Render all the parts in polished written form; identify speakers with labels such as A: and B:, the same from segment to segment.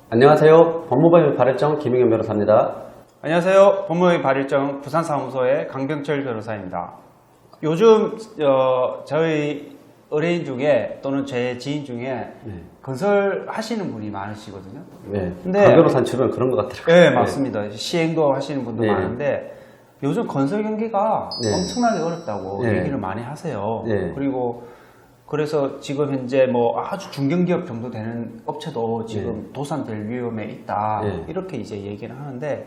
A: 안녕하세요. 법무법인 발일정 김용현 변호사입니다.
B: 안녕하세요. 법무법인 발일정 부산사무소의 강병철 변호사입니다. 요즘 저희 의뢰인 중에 또는 제 지인 중에 건설하시는 분이 많으시거든요.
A: 네.
B: 근데
A: 강 변호사는 주변 그런 것 같더라고요.
B: 네, 맞습니다. 시행도 하시는 분도
A: 네.
B: 많은데 요즘 건설 경기가
A: 네.
B: 엄청나게 어렵다고
A: 네.
B: 얘기를 많이 하세요.
A: 네.
B: 그리고 그래서 지금 현재 뭐 아주 중견기업 정도 되는 업체도 지금 도산될 위험에 있다.
A: 네.
B: 이렇게 이제 얘기를 하는데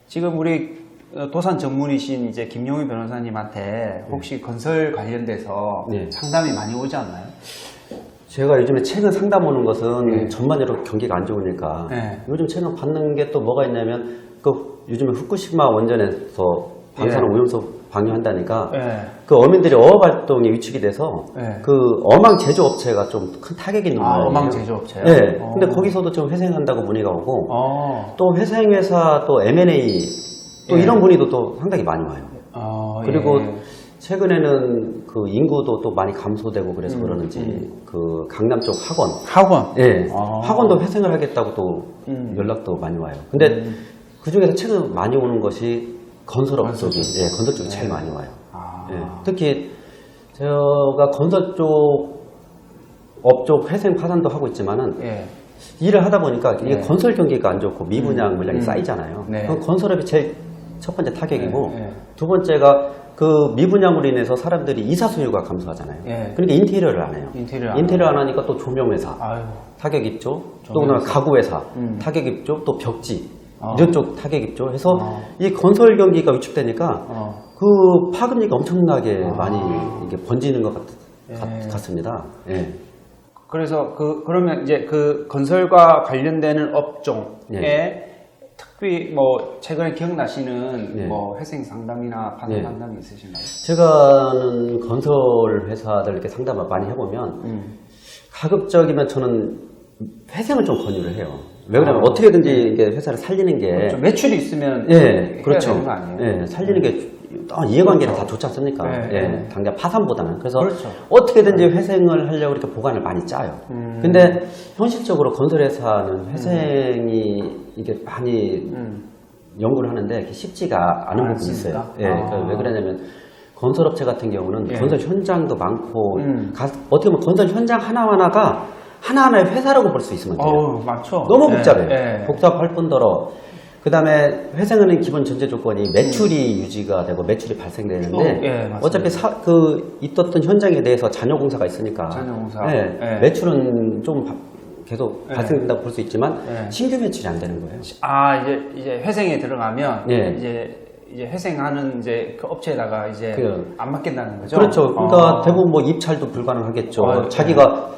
B: 지금 우리 도산 전문이신 이제 김용희 변호사님한테 혹시 건설 관련돼서
A: 네.
B: 상담이 많이 오지 않나요?
A: 제가 요즘에 최근 상담 오는 것은
B: 네.
A: 전반적으로 경기가 안 좋으니까
B: 네.
A: 요즘 최근 받는 게 또 뭐가 있냐면 그 요즘에 후쿠시마 원전에서 방사능
B: 네.
A: 오염수 방류한다니까
B: 네.
A: 그 어민들이 어업 활동이 위축이 돼서
B: 네.
A: 그 어망 제조업체가 좀 큰 타격이 있는 거예요.
B: 어망 제조업체요?
A: 네. 근데 거기서도 좀 회생한다고 문의가 오고 또 회생회사 또 M&A 또
B: 예.
A: 이런 문의도 또 상당히 많이 와요. 그리고
B: 예.
A: 최근에는 그 인구도 또 많이 감소되고 그래서 그러는지 그 강남 쪽
B: 학원.
A: 예,
B: 아.
A: 학원도 회생을 하겠다고 또 연락도 많이 와요. 근데 그 중에서 최근 많이 오는 것이 건설업 쪽이, 예, 건설 쪽이 제일 많이 와요. 예, 특히 제가 건설 쪽 업쪽 회생 파산도 하고 있지만은
B: 예.
A: 일을 하다 보니까 이게
B: 네.
A: 건설 경기가 안 좋고 미분양 물량이 쌓이잖아요.
B: 네.
A: 그럼 건설업이 제일 첫 번째 타격이고
B: 네.
A: 두 번째가 그 미분양으로 인해서 사람들이 이사 수요가 감소하잖아요.
B: 네.
A: 그러니까 인테리어를 안 해요.
B: 인테리어
A: 안 하니까 또 조명회사
B: 아유.
A: 타격 입죠. 또 그다음에 가구회사 타격 입죠. 또 벽지 이런 쪽 타격 입죠. 해서 이 건설 경기가 위축되니까 그 파급력이 엄청나게 많이 이게 번지는 것 같습니다. 예.
B: 그래서 그러면 이제 그 건설과 관련되는 업종에 특히 뭐 최근에 기억나시는 뭐 회생 상담이나 파산 상담이 있으신가요?
A: 제가는 건설 회사들 이렇게 상담을 많이 해보면 가급적이면 저는 회생을 좀 권유를 해요. 왜 그러냐면 어떻게든지 이게 회사를 살리는 게
B: 그렇죠. 매출이 있으면
A: 그렇죠.
B: 되는 거 아니에요?
A: 살리는 게 이해관계는 다 좋지 않습니까?
B: 네.
A: 당장 파산보다는. 그래서
B: 그렇죠.
A: 어떻게든지 회생을 하려고 이렇게 보관을 많이 짜요. 근데 현실적으로 건설회사는 회생이 이게 많이 연구를 하는데 이게 쉽지가 않은 부분이 있어요. 그러니까 왜 그러냐면 건설업체 같은 경우는 건설 현장도 많고 어떻게 보면 건설 현장 하나하나가 하나하나의 회사라고 볼 수 있으면 돼요.
B: 맞죠.
A: 너무 복잡해요. 복잡할 뿐더러 그 다음에 회생하는 기본 전제 조건이 매출이 유지가 되고 매출이 발생되는데 어차피 있었던 현장에 대해서 잔여공사가 있으니까 매출은 좀 계속 발생된다고 볼 수 있지만 신규 매출이 안 되는 거예요.
B: 이제 회생에 들어가면 이제 회생하는 이제 그 업체에다가 이제 안 맡긴다는 거죠.
A: 그렇죠. 그러니까 대부분 뭐 입찰도 불가능하겠죠. 자기가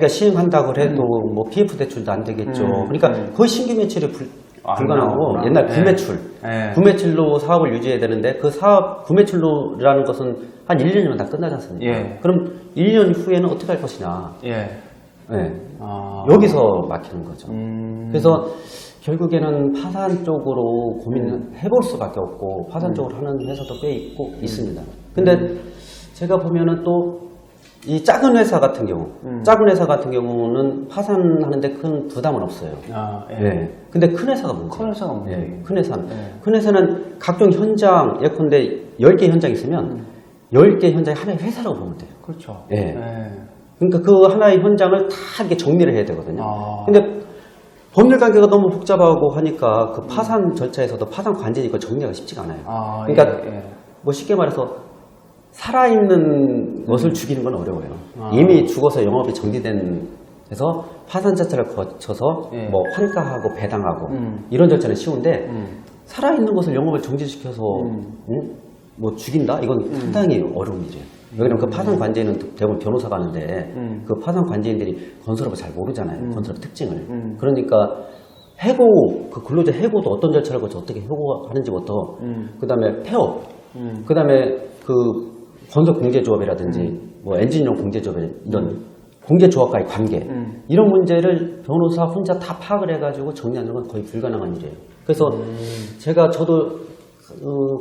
A: 시행한다고 해도 뭐 PF 대출도 안 되겠죠. 그러니까 거의 신규 매출이 불가능하고 옛날 구매출, 구매출로 사업을 유지해야 되는데 그 사업 구매출로라는 것은 한 1년이면 다 끝나지 않습니까? 그럼 1년 후에는 어떻게 할 것이냐. 여기서 막히는 거죠. 그래서 결국에는 파산 쪽으로 고민해볼 수밖에 없고 파산 쪽으로 하는 회사도 꽤 있습니다. 근데 제가 보면은 또 이 작은 회사 같은 경우는 파산하는데 큰 부담은 없어요. 근데 큰 회사가 문제예요. 큰 회사는 각종 현장, 예컨대 10개 현장 있으면 10개 현장이 하나의 회사라고 보면 돼요.
B: 그렇죠.
A: 그러니까 그 하나의 현장을 다 이렇게 정리를 해야 되거든요. 근데 법률 관계가 너무 복잡하고 하니까 그 파산 절차에서도 파산 관제니 까 정리가 쉽지가 않아요. 그러니까 뭐 쉽게 말해서 살아있는 것을 죽이는 건 어려워요. 이미 죽어서 영업이 정지된 해서 파산 자체를 거쳐서 뭐 환가하고 배당하고 이런 절차는 쉬운데 살아있는 것을 영업을 정지시켜서 뭐 죽인다? 이건 상당히 어려운 일이에요. 왜냐면 그 파산 관제인은 대부분 변호사가 하는데 그 파산 관제인들이 건설업을 잘 모르잖아요. 건설업 특징을. 그러니까 해고, 그 근로자 해고도 어떤 절차를 거쳐 어떻게 해고하는지부터 그 다음에 폐업, 그 다음에 그 건설 공제조합이라든지 뭐 엔지니어 공제조합 이런 공제조합과의 관계 이런 문제를 변호사 혼자 다 파악을 해가지고 정리하는 건 거의 불가능한 일이에요. 그래서 저도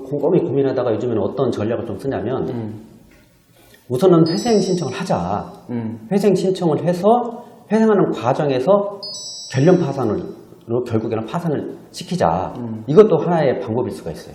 A: 곰곰이 고민하다가 요즘에는 어떤 전략을 좀 쓰냐면 우선은 회생 신청을 하자. 회생 신청을 해서 회생하는 과정에서 결련 파산으로 결국에는 파산을 시키자. 이것도 하나의 방법일 수가 있어요.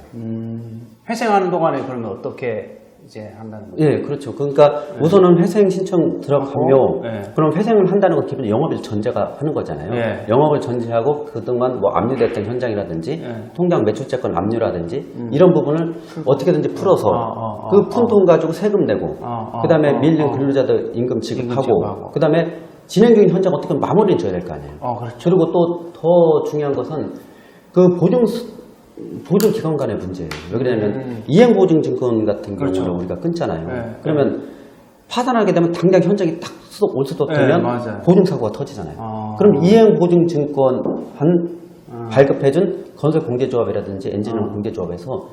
B: 회생하는 동안에 그러면 어떻게 이제 한다는 거죠?
A: 예, 그렇죠. 그러니까 우선은 회생 신청 들어가며 그럼 회생을 한다는 건 기본 영업일 전제가 하는 거잖아요. 영업을 전제하고 그동안 뭐 압류됐던 현장이라든지 통장 매출채권 압류라든지 이런 부분을 어떻게든지 풀어서 그 푼 돈 가지고 세금 내고 그다음에 밀린 근로자들 임금 지급하고 그다음에 진행 중인 현장 어떻게 마무리를 줘야 될 거 아니에요.
B: 그렇죠.
A: 그리고 또 더 중요한 것은 그 보증기관 간의 문제예요. 왜 그러냐면 이행보증증권 같은
B: 그렇죠.
A: 경우는 우리가 끊잖아요. 그러면 파산하게 되면 당장 현장이 딱 올 수도 되면 보증사고가 터지잖아요. 그럼 이행보증증권 발급해준 건설공제조합이라든지 엔지니어링 공제조합에서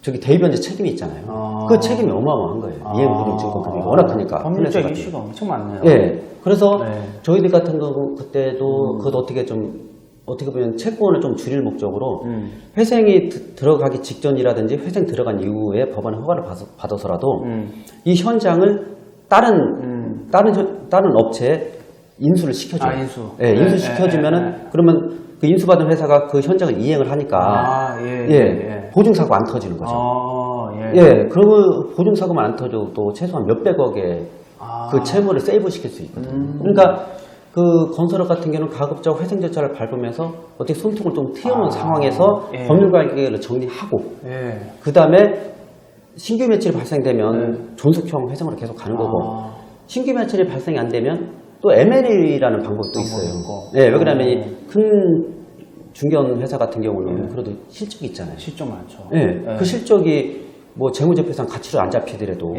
A: 대입변제 책임이 있잖아요. 그 책임이 어마어마한 거예요. 이행보증증권 금액이 워낙 크니까.
B: 법률적 이슈가 엄청 많네요.
A: 예. 그래서 저희들 같은 경우 그때도 그것 어떻게 보면 채권을 좀 줄일 목적으로 회생이 들어가기 직전이라든지 회생 들어간 이후에 법원 허가를 받아서라도 이 현장을 다른 업체에 인수를 시켜줘요.
B: 인수.
A: 예, 인수 시켜주면은 그러면 그 인수받은 회사가 그 현장을 이행을 하니까 보증사고 안 터지는 거죠. 그리고 보증사고만 안 터져도 최소한 몇백억의 그 채무를 세이브 시킬 수 있거든요. 그러니까 그 건설업 같은 경우는 가급적 회생 절차를 밟으면서 어떻게 숨통을 좀 틔우는 상황에서 법률 관계를 정리하고 그 다음에 신규 매출이 발생되면 존속형 회생으로 계속 가는 거고 신규 매출이 발생이 안 되면 또 M&A라는 방법도 있어요. 왜 그러냐면 이 큰 중견 회사 같은 경우는 그래도 실적이 있잖아요.
B: 실적 많죠.
A: 그 실적이 뭐 재무제표상 가치로 안 잡히더라도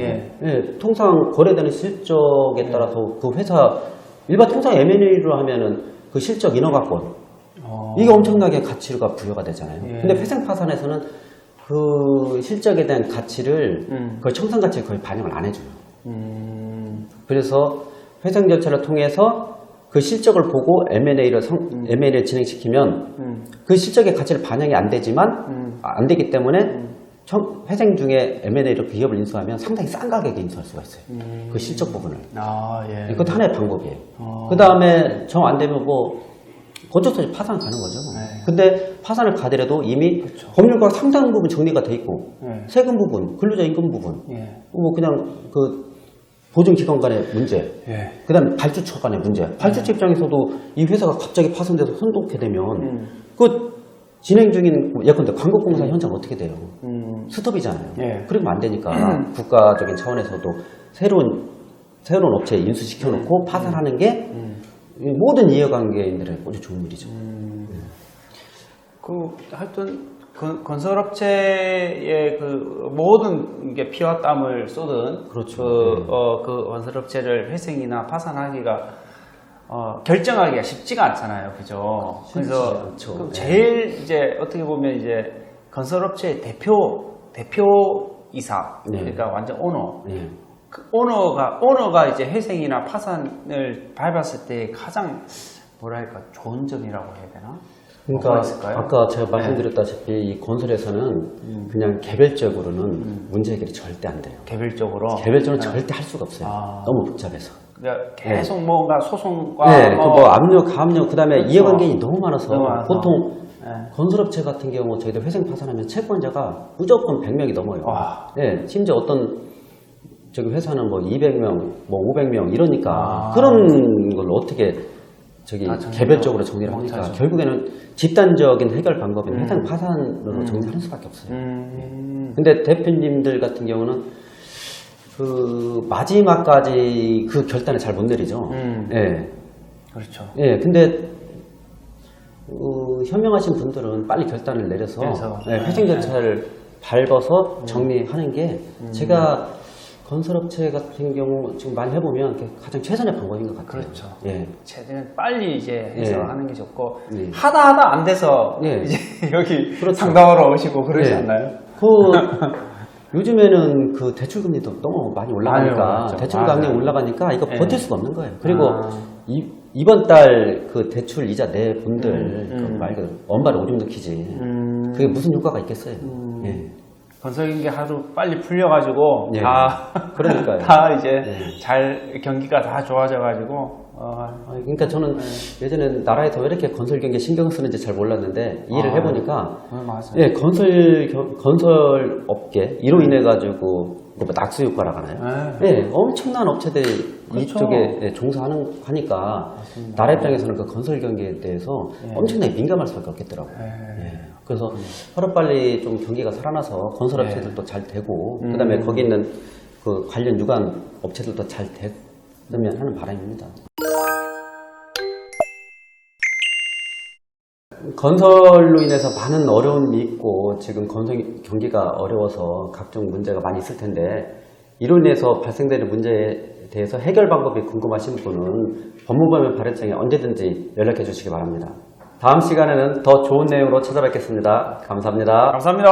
A: 통상 거래되는 실적에 따라서 그 회사 일반 통상 M&A로 하면은 그 실적 인허가권 이게 엄청나게 가치가 부여가 되잖아요. 근데 회생 파산에서는 그 실적에 대한 가치를 거의 청산 가치를 거의 반영을 안 해줘요. 그래서 회생 절차를 통해서 그 실적을 보고 M&A를 진행시키면 그 실적의 가치를 반영이 안 되지만 안 되기 때문에 회생 중에 M&A로 그 기업을 인수하면 상당히 싼 가격에 인수할 수가 있어요. 그 실적 부분을. 이것도 하나의 방법이에요. 그 다음에 정 안 되면 어쩔 수 없이 파산 가는 거죠. 근데 파산을 가더라도 이미 법률과 상당 부분 정리가 돼 있고 세금 부분, 근로자 임금 부분, 그냥 그 보증기관 간의 문제, 그 다음에 발주처 간의 문제. 발주처 입장에서도 이 회사가 갑자기 파손돼서 손놓게 되면 그 진행 중인 예컨대 광곡공사 현장 어떻게 돼요? 스톱이잖아요. 그러면 안 되니까 국가적인 차원에서도 새로운 업체에 인수시켜놓고 파산하는 게 모든 이해관계인들의 아주 좋은 일이죠.
B: 하여튼 건설업체의 그 모든 게 피와 땀을 쏟은 그 건설업체를 회생이나 파산하기가 결정하기가 쉽지가 않잖아요, 그죠? 그래서 제일 이제 어떻게 보면 이제 건설업체의 대표이사, 그러니까 완전 오너. 그 오너가 이제 회생이나 파산을 밟았을 때 가장 뭐랄까 좋은 점이라고 해야 되나?
A: 그러니까 아까 제가 말씀드렸다시피 이 건설에서는 그냥 개별적으로는 문제 해결이 절대 안 돼요.
B: 개별적으로
A: 절대 할 수가 없어요. 너무 복잡해서.
B: 그러니까 계속 뭔가 소송과
A: 압류, 그다음에 이해관계인이 너무 많아서 보통 건설업체 같은 경우 저희들 회생 파산하면 채권자가 무조건 100명이 넘어요. 심지어 어떤 회사는 200명, 500명 이러니까 그런 걸 어떻게 개별적으로 정리를 하니까 결국에는 집단적인 해결 방법인 회생 파산으로 정리하는 수밖에 없어요. 근데 대표님들 같은 경우는 그 마지막까지 그 결단을 잘 못 내리죠.
B: 그렇죠.
A: 근데 현명하신 분들은 빨리 결단을 내려서 회생 절차를 밟아서 정리하는 게 제가 건설업체 같은 경우 지금 많이 해보면 가장 최선의 방법인 것 같아요.
B: 그렇죠. 최대한 빨리 이제 해서 하는 게 좋고 하다 안 돼서 이제 여기 상담하러 오시고 그러지 않나요?
A: 요즘에는 그 대출금리도 너무 많이 올라가니까
B: 올랐죠.
A: 대출금리
B: 맞아요.
A: 올라가니까 이거
B: 예.
A: 버틸 수가 없는 거예요. 그리고
B: 아.
A: 이번 달 그 대출 이자 내 분들 그 말 그대로 엄발에 오줌 넣기지. 그게 무슨 효과가 있겠어요? 예.
B: 건설경기 하루 빨리 풀려가지고
A: 예.
B: 다
A: 그러니까요.
B: 다 이제
A: 예.
B: 잘 경기가 다 좋아져가지고
A: 그러니까 저는 예전에 나라에서 왜 이렇게 건설 경기에 신경 쓰는지 잘 몰랐는데 이 일을 해보니까
B: 맞아요.
A: 예, 건설 업계 이로 인해 가지고 뭐 낙수 효과라고 하나요? 예, 엄청난 업체들이
B: 그렇죠.
A: 이쪽에 예, 하니까 나라 입장에서는 그 건설 경기에 대해서 엄청나게 민감할 수밖에 없겠더라고요. 예. 그래서 하루빨리 좀 경기가 살아나서 건설 업체들도 잘 되고 그다음에 거기 있는 그 관련 유관 업체들도 잘 됐으면 하는 바람입니다. 건설로 인해서 많은 어려움이 있고 지금 건설 경기가 어려워서 각종 문제가 많이 있을 텐데 이로 인해서 발생되는 문제에 대해서 해결 방법이 궁금하신 분은 법무법인 발행청에 언제든지 연락해 주시기 바랍니다. 다음 시간에는 더 좋은 내용으로 찾아뵙겠습니다. 감사합니다.
B: 감사합니다.